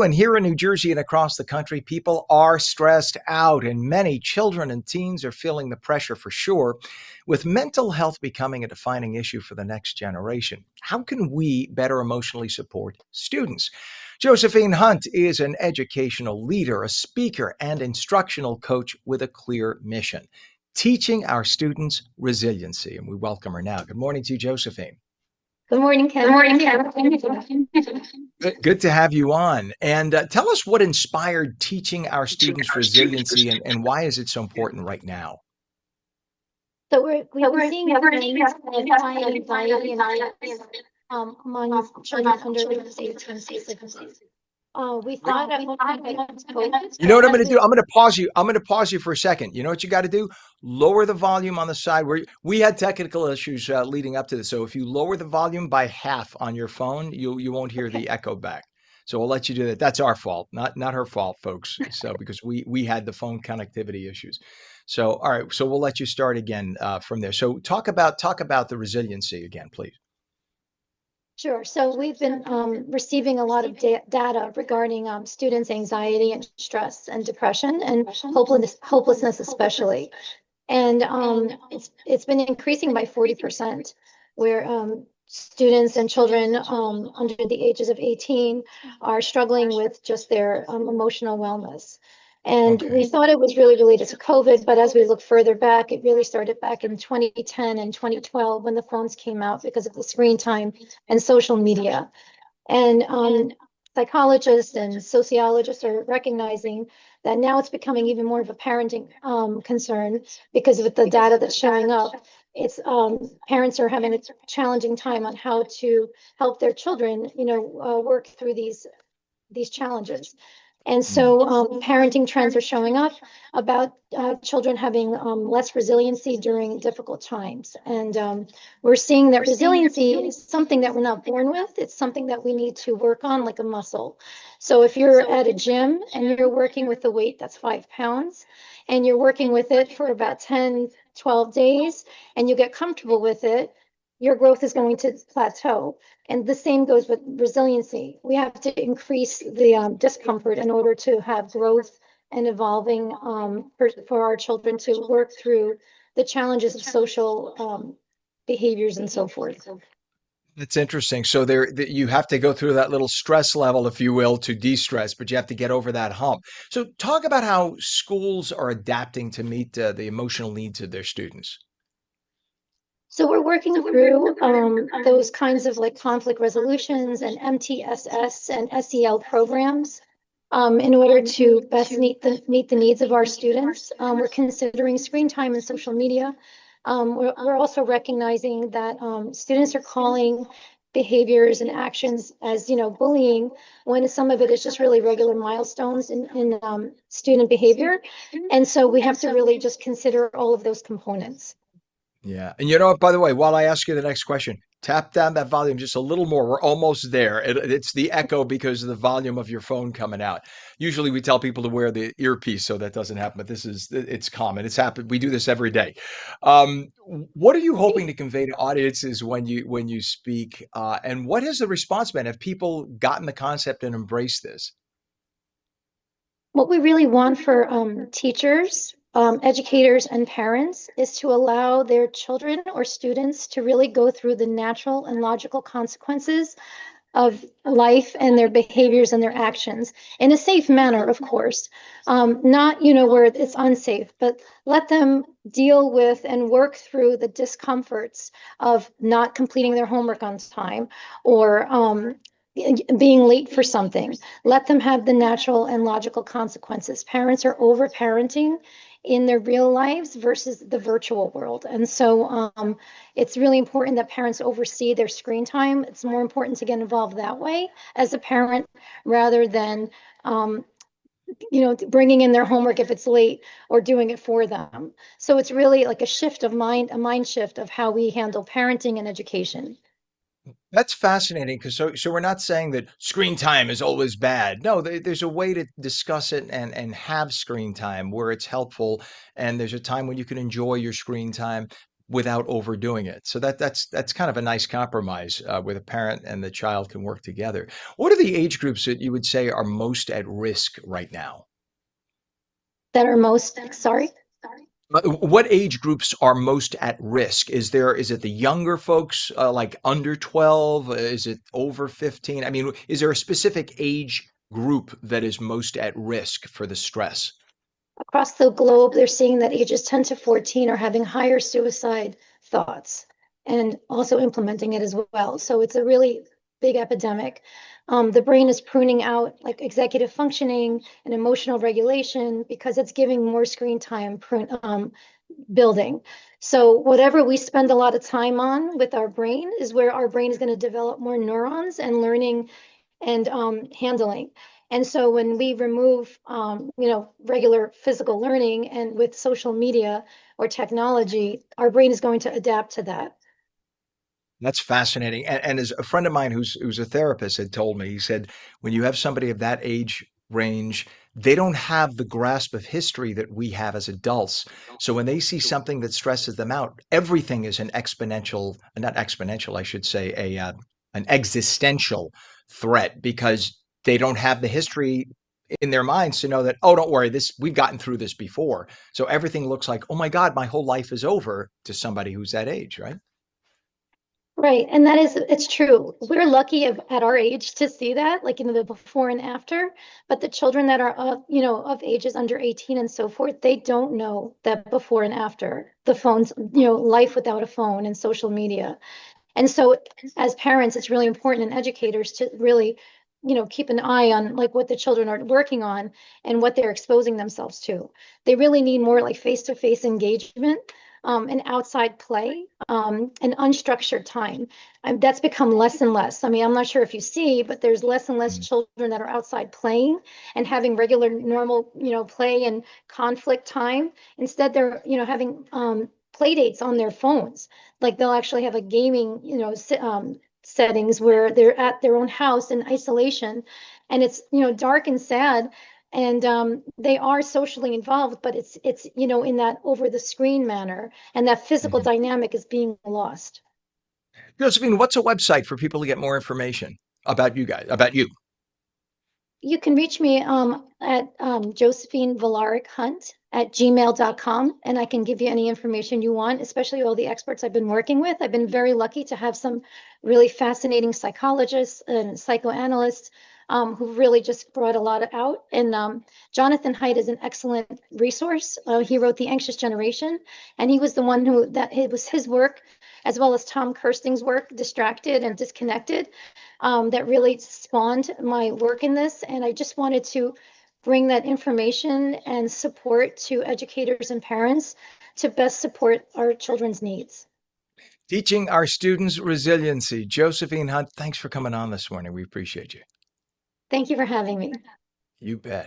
And here in New Jersey and across the country, people are stressed out, and many children and teens are feeling the pressure for sure, with mental health becoming a defining issue for the next generation. How can we better emotionally support students? Josephine Hunt is an educational leader, a speaker, and instructional coach with a clear mission teaching our students resiliency. And we welcome her now. Good morning to you, Josephine. Good morning, Good Ken. morning, Thank Kevin. you. Good to have you on. And tell us what inspired teaching our students resiliency and why is it so important right now? So we've So been we're seeing a never trend of high anxiety and stress among children under the age of 18 specifically. We thought at one point that it was COVID, You know but what I'm as going to do? we I'm going to pause you. I'm going to pause you for a second. You know what you got to do? Lower the volume on the side where we had technical issues leading up to this. So if you lower the volume by half on your phone, you won't hear okay. the echo back. So we'll let you do that. That's our fault, not her fault, folks. So because we had the phone connectivity issues. So all right. So we'll let you start again from there. So talk about the resiliency again, please. Sure. So we've been receiving a lot of data regarding students' anxiety and stress and depression and hopelessness especially. And it's been increasing by 40%, where students and children under the ages of 18 are struggling with just their emotional wellness. And Okay. we thought it was really related to COVID, but as we look further back, it really started back in 2010 and 2012 when the phones came out because of the screen time and social media. And psychologists and sociologists are recognizing that now it's becoming even more of a parenting concern because of the data that's showing up. It's parents are having a challenging time on how to help their children, work through these challenges. And Mm. so parenting trends are showing up about children having less resiliency during difficult times. And we're seeing that resiliency is something that we're not born with. It's something that we need to work on like a muscle. So if you're at a gym and you're working with a weight that's 5 pounds and you're working with it for about 10, 12 days and you get comfortable with it, your growth is going to plateau. And the same goes with resiliency. We have to increase the discomfort in order to have growth and evolving for our children to work through the challenges of social behaviors and so forth. That's interesting. So you have to go through that little stress level, if you will, to de-stress, but you have to get over that hump. So talk about how schools are adapting to meet the emotional needs of their students. So we're working through those kinds of like conflict resolutions and MTSS and SEL programs in order to best meet the needs of our students. We're considering screen time and social media. We're also recognizing that students are calling behaviors and actions as bullying when some of it is just really regular milestones in student behavior. And so we have to really just consider all of those components. Yeah. And you know what, by the way, while I ask you the next question, tap down that volume just a little more. We're almost there. It's the echo because of the volume of your phone coming out. Usually we tell people to wear the earpiece so that doesn't happen, but it's common. It's happened. We do this every day. Um, what are you hoping to convey to audiences when you speak? And what has the response been? Have people gotten the concept and embraced this? What we really want for teachers, educators, and parents is to allow their children or students to really go through the natural and logical consequences of life and their behaviors and their actions in a safe manner, of course. Not, where it's unsafe, but let them deal with and work through the discomforts of not completing their homework on time or being late for something. Let them have the natural and logical consequences. Parents are over parenting in their real lives versus the virtual world. And so it's really important that parents oversee their screen time. It's more important to get involved that way as a parent rather than bringing in their homework if it's late or doing it for them. So it's really like a mind shift of how we handle parenting and education. That's fascinating because so we're not saying that screen time is always bad. No, there's a way to discuss it and have screen time where it's helpful, and there's a time when you can enjoy your screen time. without overdoing it. So that's kind of a nice compromise where the parent and the child can work together. What are the age groups that you would say are most at risk right now? that are most, sorry. What age groups are most at risk? Is it the younger folks like under 12? Is it over 15? I mean, is there a specific age group that is most at risk for the stress? Across the globe, they're seeing that ages 10 to 14 are having higher suicide thoughts and also implementing it as well. So it's a really big epidemic. The brain is pruning out like executive functioning and emotional regulation because it's giving more screen time building. So whatever we spend a lot of time on with our brain is where our brain is going to develop more neurons and learning and handling. And so when we remove, regular physical learning and with social media or technology, our brain is going to adapt to that. That's fascinating. And as a friend of mine who's a therapist had told me, he said, when you have somebody of that age range, they don't have the grasp of history that we have as adults. So when they see something that stresses them out, everything is an exponential, not exponential, I should say, an existential threat because they don't have the history in their minds to know that, oh, don't worry, this we've gotten through this before. So everything looks like, oh my God, my whole life is over to somebody who's that age, right? Right. And that is, it's true. We're lucky at our age to see that, like, the before and after. But the children that are, of ages under 18 and so forth, they don't know that before and after the phones, life without a phone and social media. And so as parents, it's really important and educators to really, keep an eye on like what the children are working on and what they're exposing themselves to. They really need more like face-to-face engagement, and outside play, and unstructured time. And that's become less and less. I mean, I'm not sure if you see, but there's less and less children that are outside playing and having regular, normal, play and conflict time. Instead, they're, having play dates on their phones. Like they'll actually have a gaming, settings where they're at their own house in isolation, and it's, dark and sad. And they are socially involved, but it's in that over the screen manner, and that physical Mhm. dynamic is being lost. Josephine, what's a website for people to get more information about you guys, about you? You can reach me at Josephine Valaric Hunt at gmail.com, and I can give you any information you want, especially all the experts I've been working with. I've been very lucky to have some really fascinating psychologists and psychoanalysts who really just brought a lot out. And Jonathan Haidt is an excellent resource. He wrote The Anxious Generation, and he was the one that it was his work, as well as Tom Kirsting's work, Distracted and Disconnected, that really spawned my work in this. And I just wanted to bring that information and support to educators and parents to best support our children's needs. Teaching our students resiliency. Josephine Hunt, thanks for coming on this morning. We appreciate you. Thank you for having me. You bet.